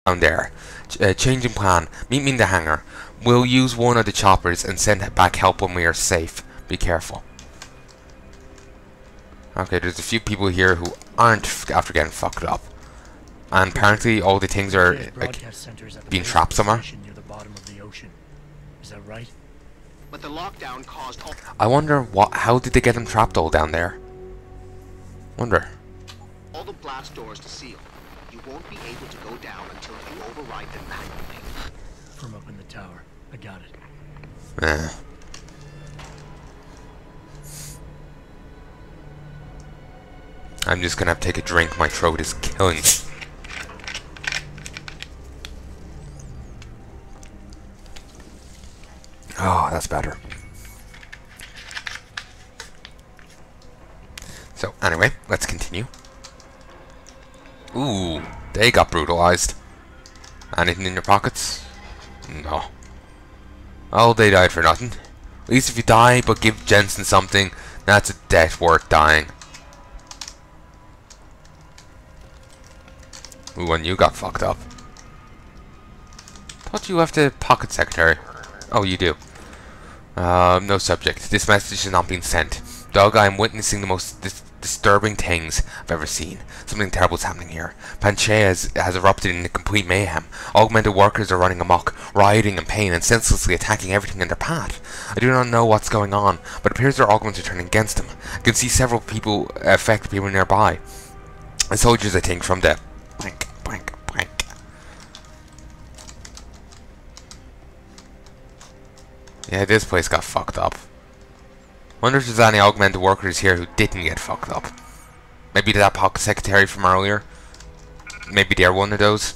down there. Changing plan. Meet me in the hangar. We'll use one of the choppers and send back help when we are safe. Be careful. Okay, there's a few people here who aren't after getting fucked up. And apparently all the things are like, being trapped somewhere. Near the bottom of the ocean. Is that right? But the lockdown caused all I wonder how did they get them trapped all down there? Wonder. the blast doors to seal. You won't be able to go down until you override them manually. From up in the tower. I got it. I'm just gonna have to take a drink. My throat is killing me. Oh, that's better. So, anyway, let's continue. Ooh, they got brutalized. Anything in your pockets? No. Oh, they died for nothing. At least if you die but give Jensen something, that's a death worth dying. Ooh, and you got fucked up. Thought you left a pocket secretary. Oh, you do. No subject. This message has not been sent. Doug, I am witnessing the most disturbing things I've ever seen. Something terrible is happening here. Panchaea has erupted into complete mayhem. Augmented workers are running amok, rioting in pain and senselessly attacking everything in their path. I do not know what's going on, but it appears their augments are turning against them. I can see several people affect people nearby. The soldiers, I think, from the blank. Yeah, this place got fucked up. Wonder if there's any augmented workers here who didn't get fucked up. Maybe that pocket secretary from earlier. Maybe they're one of those.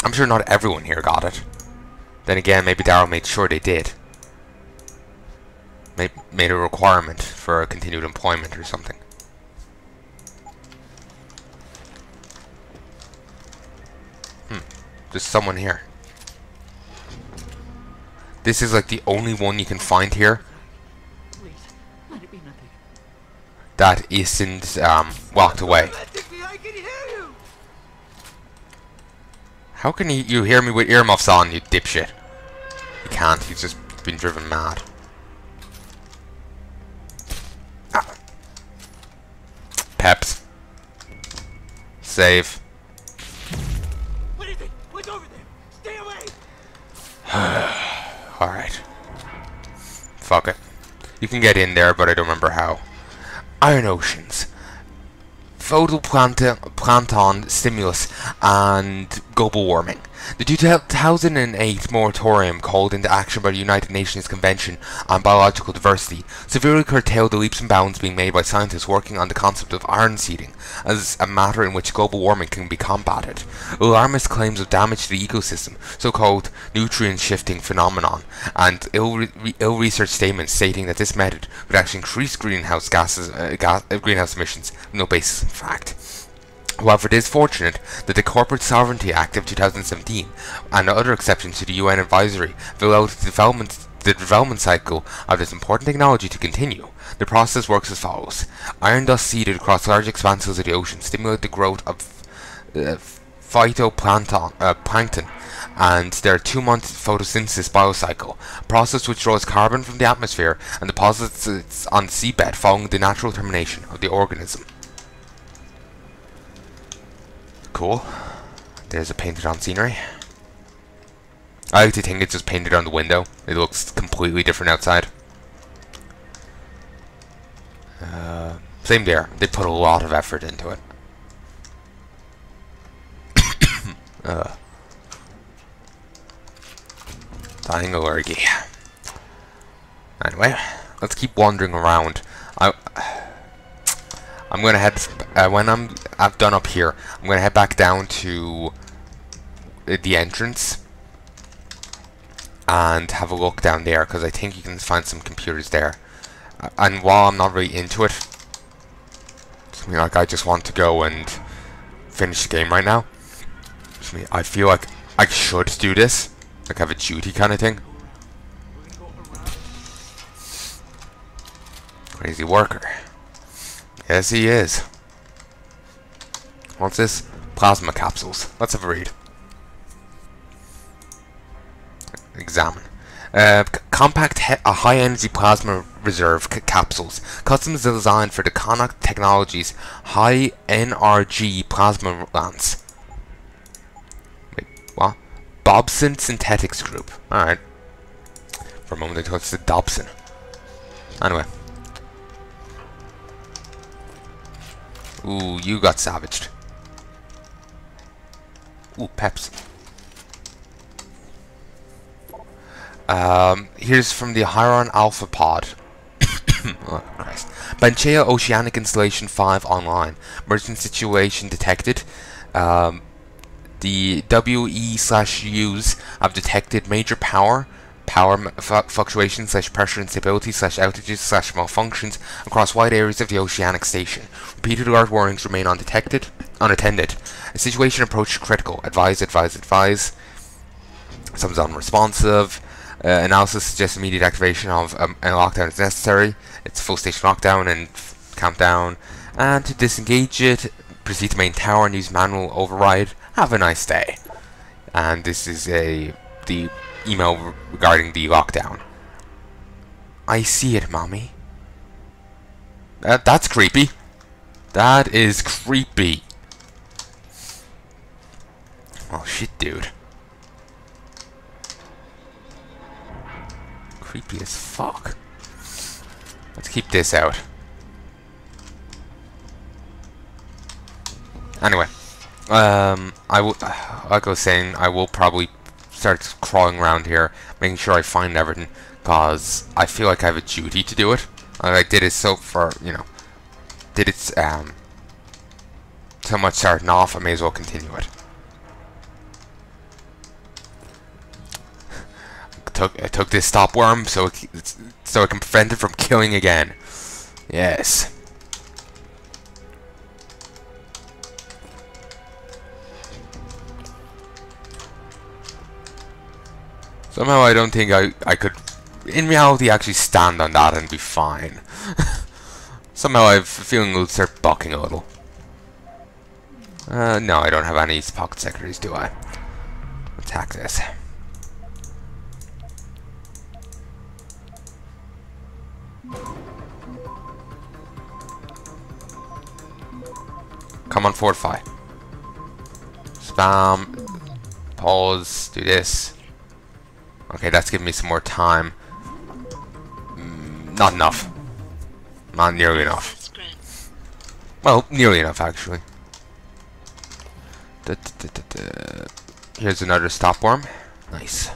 I'm sure not everyone here got it. Then again, maybe Daryl made sure they did. Made a requirement for continued employment or something. There's someone here. This is like the only one you can find here Please, let it be nothing. that isn't walked away. I can hear you. How can you hear me with earmuffs on, you dipshit? You can't, he's just been driven mad. Ah. Peps. Save. What is it? What's over there? Stay away. Alright. Fuck it. You can get in there, but I don't remember how. Iron Oceans. Photoplankton stimulus and global warming. The 2008 moratorium called into action by the United Nations Convention on Biological Diversity severely curtailed the leaps and bounds being made by scientists working on the concept of iron seeding as a matter in which global warming can be combated. Alarmist claims of damage to the ecosystem, so-called nutrient shifting phenomenon, and ill-researched statements stating that this method would actually increase greenhouse emissions with no basis in fact. However, it is fortunate that the Corporate Sovereignty Act of 2017 and other exceptions to the UN advisory have allowed the development cycle of this important technology to continue. The process works as follows. Iron dust seeded across large expanses of the ocean stimulate the growth of phytoplankton and their 2-month photosynthesis biocycle, a process which draws carbon from the atmosphere and deposits it on the seabed following the natural termination of the organism. Cool. There's a painted on scenery. I like to think it's just painted on the window. It looks completely different outside. Same there. They put a lot of effort into it. Dying allergy. Anyway, let's keep wandering around. I'm gonna head when I've done up here. I'm gonna head back down to the entrance and have a look down there because I think you can find some computers there. And while I'm not really into it, like I just want to go and finish the game right now. I feel like I should do this, like have a duty kind of thing. Crazy worker. Yes, he is. What's this? Plasma capsules. Let's have a read. Examine. Compact high-energy plasma reserve capsules, custom designed for the Connacht Technologies high NRG plasma lance. Wait, what? Bobson Synthetics Group. Alright. For a moment I thought it was Dobson. Anyway. Ooh, you got savaged. Ooh, Pepsi. Here's from the Hyron Alpha Pod. Oh, Christ. Banchea Oceanic Installation 5 online. Emergency situation detected. The WE/U's have detected major power fluctuations / pressure instability / outages / malfunctions across wide areas of the Oceanic Station. Repeated alert warnings remain unattended. A situation approach critical. Advise. Someone's unresponsive. Analysis suggests immediate activation of a lockdown is necessary. It's full station lockdown and countdown. And to disengage it, proceed to main tower and use manual override. Have a nice day. And this is the email regarding the lockdown. I see it, mommy. That's creepy. That is creepy. Oh shit, dude. Creepy as fuck. Let's keep this out. Anyway, like I was saying, I will probably start crawling around here, making sure I find everything, cause I feel like I have a duty to do it. I did it so much starting off, I may as well continue it. I took this stopworm so I can prevent it from killing again. Yes. Somehow I don't think I could, in reality, actually stand on that and be fine. Somehow I have a feeling it'll start bucking a little. No, I don't have any pocket secretaries, do I? Attack this. Come on, fortify. Spam. Pause. Do this. Okay, that's giving me some more time. Not enough. Not nearly enough. Well, nearly enough, actually. Here's another stopworm. Nice.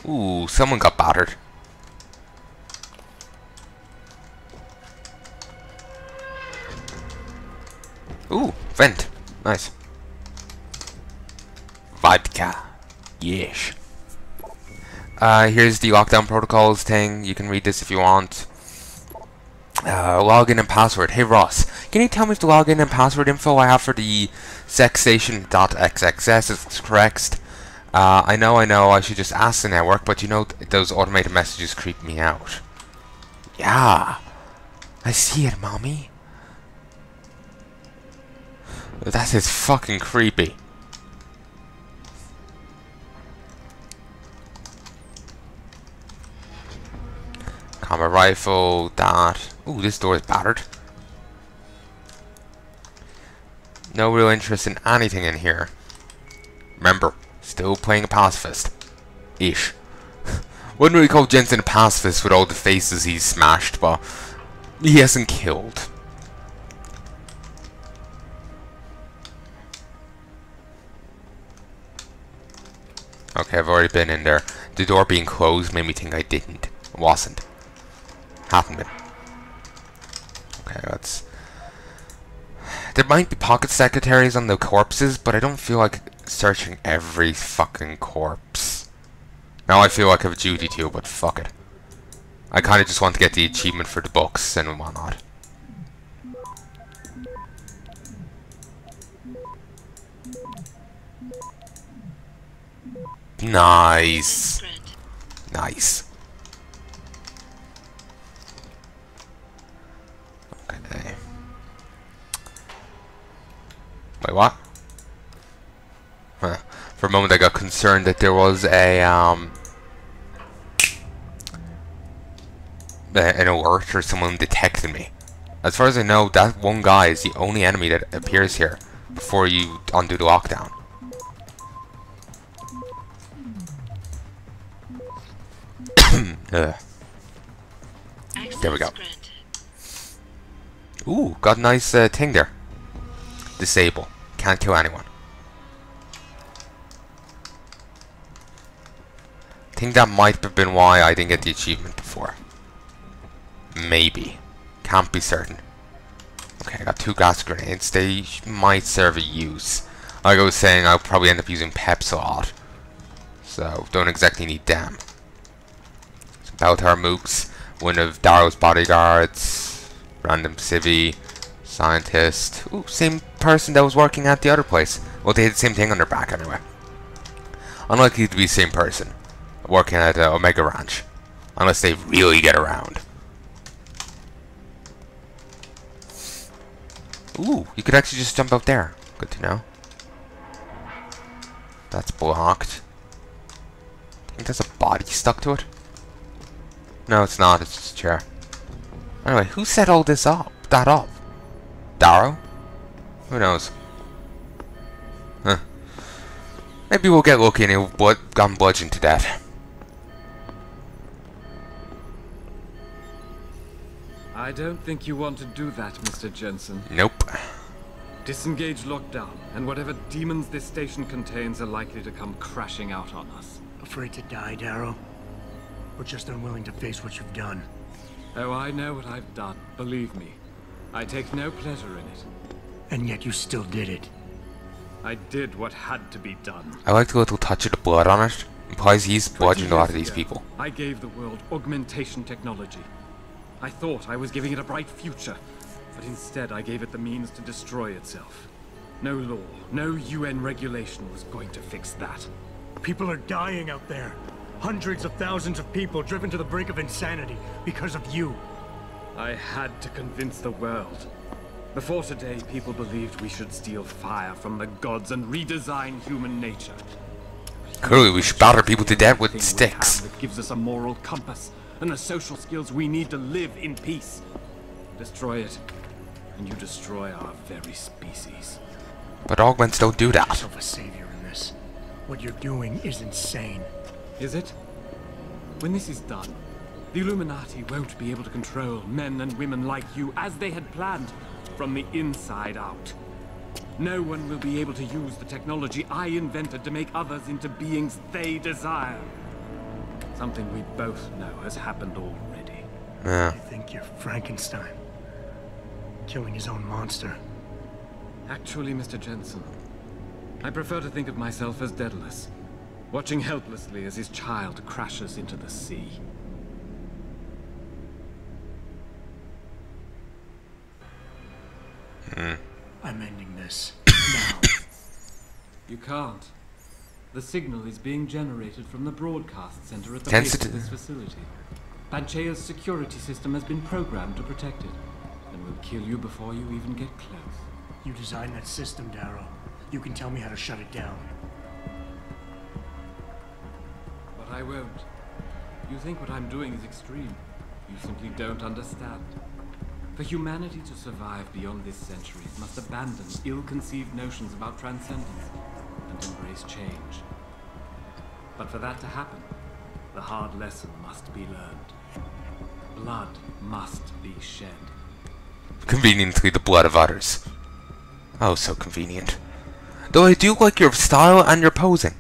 Ooh, someone got battered. Ooh, vent. Nice. Vodka. Yes. Here's the lockdown protocols thing. You can read this if you want. Login and password. Hey Ross, can you tell me if the login and password info I have for the sexstation.xxs is correct? I know, I should just ask the network, but you know, those automated messages creep me out. Yeah. I see it, mommy. That is fucking creepy. Combat rifle, that. Ooh, this door is battered. No real interest in anything in here. Remember, still playing a pacifist. Ish. Wouldn't really call Jensen a pacifist with all the faces he's smashed, but he hasn't killed. Okay, I've already been in there. The door being closed made me think I didn't. Wasn't. Hadn't been. Okay, let's... There might be pocket secretaries on the corpses, but I don't feel like searching every fucking corpse. Now I feel like I have a duty to, but fuck it. I kinda just want to get the achievement for the books and whatnot. Nice. Nice. Okay. Wait, what? For a moment I got concerned that there was an alert or someone detected me. As far as I know, that one guy is the only enemy that appears here before you undo the lockdown. There we go. Ooh, got a nice thing there. Disable. Can't kill anyone. I think that might have been why I didn't get the achievement before. Maybe. Can't be certain. Okay, I got 2 gas grenades. They might serve a use. Like I was saying, I'll probably end up using peps a lot. So, don't exactly need them. Some Beltar mooks. One of Darrow's bodyguards. Random civvy. Scientist. Ooh, same person that was working at the other place. Well, they had the same thing on their back anyway. Unlikely to be the same person working at Omega Ranch. Unless they really get around. Ooh, you could actually just jump out there. Good to know. That's blocked. I think there's a body stuck to it. No, it's not. It's just a chair. Anyway, who set all this up? That up? Darrow? Who knows? Huh. Maybe we'll get lucky and he'll gone bludgeoned to death. I don't think you want to do that, Mr. Jensen. Nope. Disengage lockdown, and whatever demons this station contains are likely to come crashing out on us. Afraid to die, Darrow? Or just unwilling to face what you've done? Oh, I know what I've done, believe me. I take no pleasure in it. And yet you still did it. I did what had to be done. I like the little touch of the blood on it. Implies he's bludgeoned a lot of these people. I gave the world augmentation technology. I thought I was giving it a bright future, but instead I gave it the means to destroy itself. No law, no UN regulation was going to fix that. People are dying out there. Hundreds of thousands of people driven to the brink of insanity because of you. I had to convince the world. Before today, people believed we should steal fire from the gods and redesign human nature. Clearly, we should batter people to death with sticks. It gives us a moral compass and the social skills we need to live in peace. Destroy it, and you destroy our very species. But augments don't do that. Yourself a savior in this. What you're doing is insane. Is it? When this is done, the Illuminati won't be able to control men and women like you as they had planned, from the inside out. No one will be able to use the technology I invented to make others into beings they desire. Something we both know has happened already. Yeah. You think you're Frankenstein? Killing his own monster. Actually, Mr. Jensen, I prefer to think of myself as Daedalus, watching helplessly as his child crashes into the sea. I'm ending this. Now. You can't. The signal is being generated from the broadcast center at the Tends base to of this facility. Panchea's security system has been programmed to protect it, and will kill you before you even get close. You designed that system, Darrow. You can tell me how to shut it down. But I won't. You think what I'm doing is extreme. You simply don't understand. For humanity to survive beyond this century, it must abandon ill-conceived notions about transcendence and embrace change. But for that to happen, the hard lesson must be learned. Blood must be shed. Conveniently the blood of others. Oh, so convenient. Though I do like your style and your posing.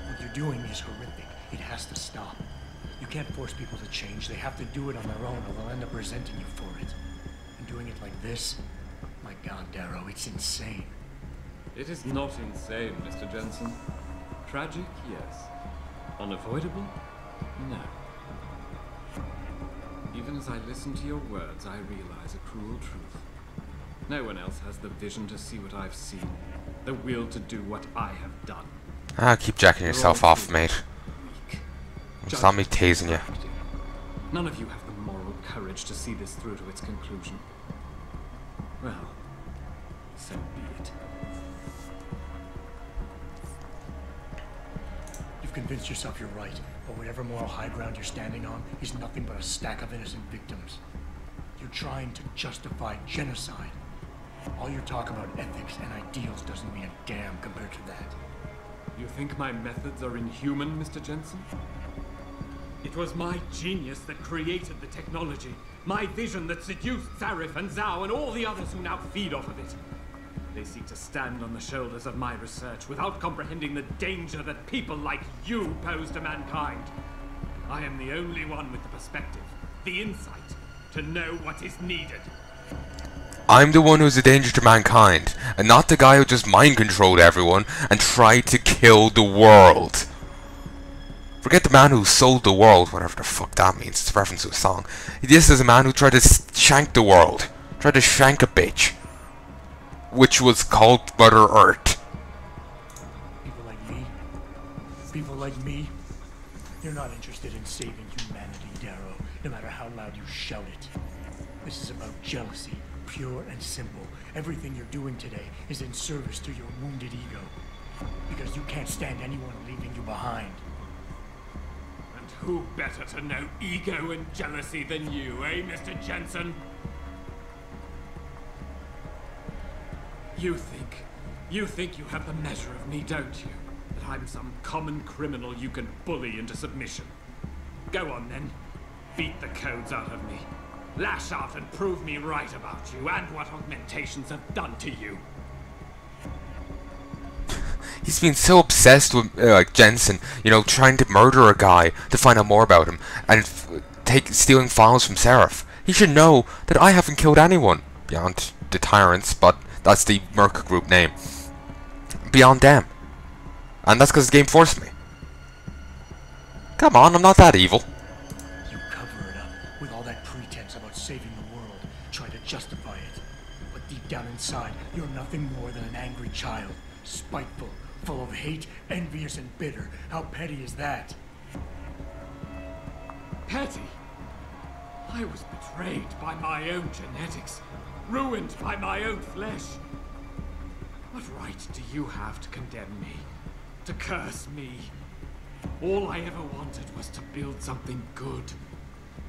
What you're doing is horrific. It has to stop. You can't force people to change. They have to do it on their own, or they'll end up resenting you for it. And doing it like this? My God, Darrow, it's insane. It is not insane, Mr. Jensen. Tragic, yes. Unavoidable? No. Even as I listen to your words, I realize a cruel truth. No one else has the vision to see what I've seen, the will to do what I have done. Ah, keep jacking yourself off, mate. Stop me tasing you. None of you have the moral courage to see this through to its conclusion. Well, so be it. You've convinced yourself you're right, but whatever moral high ground you're standing on is nothing but a stack of innocent victims. You're trying to justify genocide. All your talk about ethics and ideals doesn't mean a damn compared to that. You think my methods are inhuman, Mr. Jensen? It was my genius that created the technology. My vision that seduced Zarif and Zhao and all the others who now feed off of it. They seek to stand on the shoulders of my research without comprehending the danger that people like you pose to mankind. I am the only one with the perspective, the insight, to know what is needed. I'm the one who's a danger to mankind, and not the guy who just mind-controlled everyone and tried to kill the world. Forget the man who sold the world, whatever the fuck that means, it's a reference to a song. This is a man who tried to shank the world. Tried to shank a bitch. Which was called Mother Earth. People like me, you're not interested in saving humanity, Darrow, no matter how loud you shout it. This is about jealousy, pure and simple. Everything you're doing today is in service to your wounded ego. Because you can't stand anyone leaving you behind. And who better to know ego and jealousy than you, eh, Mr. Jensen? You think you have the measure of me, don't you? That I'm some common criminal you can bully into submission. Go on then. Beat the codes out of me. Lash out and prove me right about you and what augmentations have done to you. He's been so obsessed with Jensen, you know, trying to murder a guy to find out more about him and stealing files from Seraph. He should know that I haven't killed anyone beyond the tyrants, but that's the Merc group name. Beyond them. And that's because the game forced me. Come on, I'm not that evil. You cover it up with all that pretense about saving the world, try to justify it. But deep down inside, you're nothing more than an angry child. Spiteful, full of hate, envious and bitter. How petty is that? Petty? I was betrayed by my own genetics. Ruined by my own flesh. What right do you have to condemn me? To curse me? All I ever wanted was to build something good.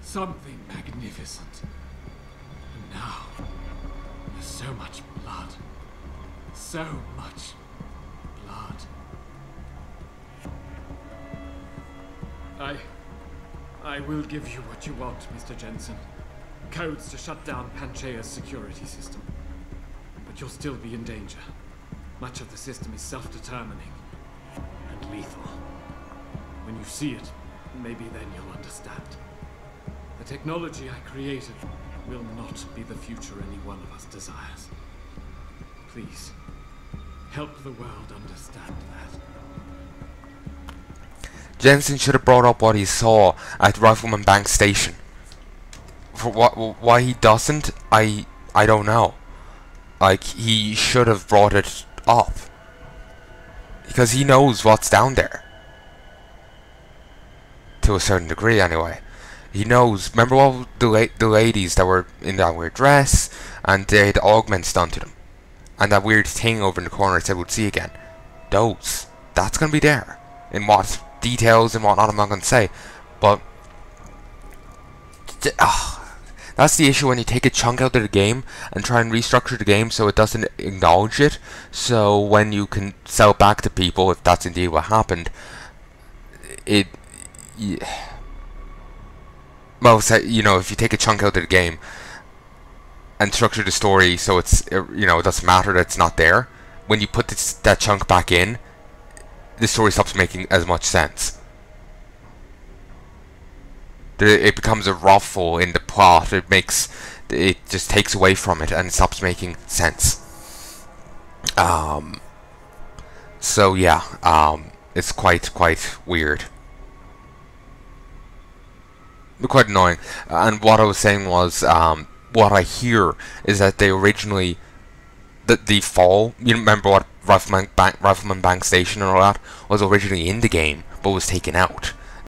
Something magnificent. And now, there's so much blood. So much blood. I will give you what you want, Mr. Jensen. Codes to shut down Panchaea's security system. But you'll still be in danger. Much of the system is self-determining and lethal. When you see it, maybe then you'll understand. The technology I created will not be the future any one of us desires. Please, help the world understand that. Jensen should have brought up what he saw at Rifleman Bank Station. For why he doesn't, I don't know. Like, he should have brought it up. Because he knows what's down there. To a certain degree, anyway. He knows. Remember all the ladies that were in that weird dress, and they had augments done to them, and that weird thing over in the corner I said we'd see again. That's gonna be there. In what details and whatnot, I'm not gonna say, but that's the issue when you take a chunk out of the game and try and restructure the game so it doesn't acknowledge it. So when you can sell it back to people, if that's indeed what happened, well, you know, if you take a chunk out of the game and structure the story so it's, you know, it doesn't matter that it's not there, when you put that chunk back in, the story stops making as much sense. It becomes a ruffle in the plot. It just takes away from it and it stops making sense. So yeah, it's quite weird. Quite annoying. And what I was saying was, what I hear is that they originally, the fall, you remember what Rifleman Bank Station and all that was originally in the game, but was taken out.